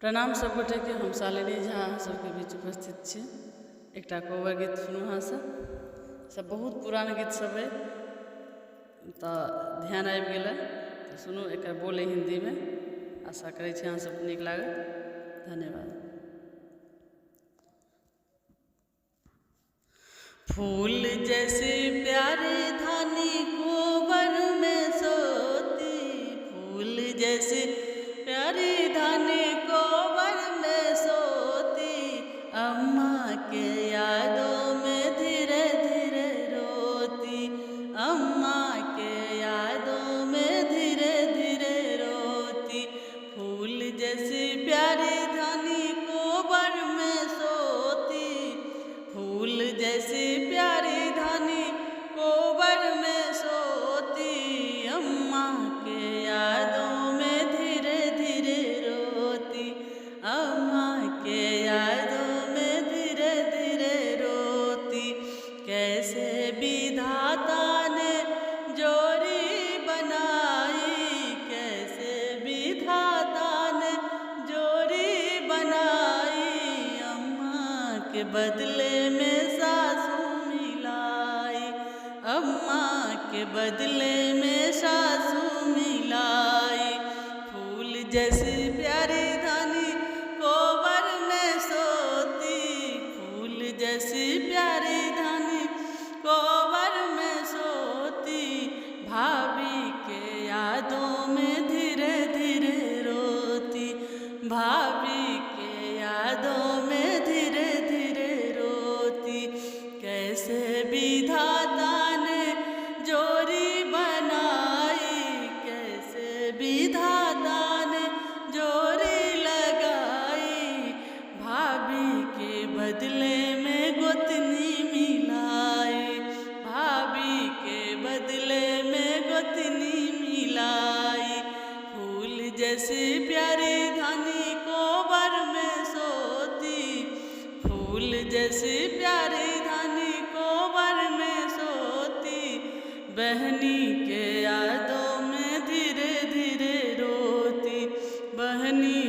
प्रणाम सब गोटे के। हम शालिनी झा सबके बीच उपस्थित छी। एकटा कोबर गीत सुनू अहाँ सब बहुत पुरान गीत सब है तो ध्यान आबि गेलै तो सुनू। एकर बोल हिंदी में। आशा करै छी अहाँ सबके नीक लागत। धन्यवाद। फूल जैसी प्यारी धानी कोबर में सोती, फूल जैसी प्यारी धानी कोबर में सोती, अम्मा के यादों में धीरे धीरे रोती, अम्मा के यादों में धीरे धीरे रोती। फूल जैसी प्यारी धानी कोबर में सोती, फूल जैसी प्यारी धानी कोबर में सोती, अम्मा के यादों में धीरे धीरे रोती, अम्मा के यादों में धीरे धीरे रोती। कैसे विधाता ने जोड़ी बनाई, कैसे विधाता ने जोड़ी बनाई, अम्मा के बदले में सासू मिलाई, अम्मा के बदले में सासू मिलाई। फूल जैसी प्यारी धानी कोबर में सोती, फूल जैसी प्यारी धानी कोबर में सोती, भाभी के यादों में धीरे धीरे रोती, भाभी के यादों में धीरे धीरे रोती। कैसे विधाता ने जोड़ी बनाई, कैसे विधाता ने जोड़ी लगाई, भाभी के बदले में गोतनी मिलाई, भाभी के बदले में गोतनी मिलाई। फूल जैसी प्यारी धानी कोबर में सोती, फूल जैसी प्यारी धानी कोबर में सोती, बहनी के यादों में धीरे धीरे रोती, बहनी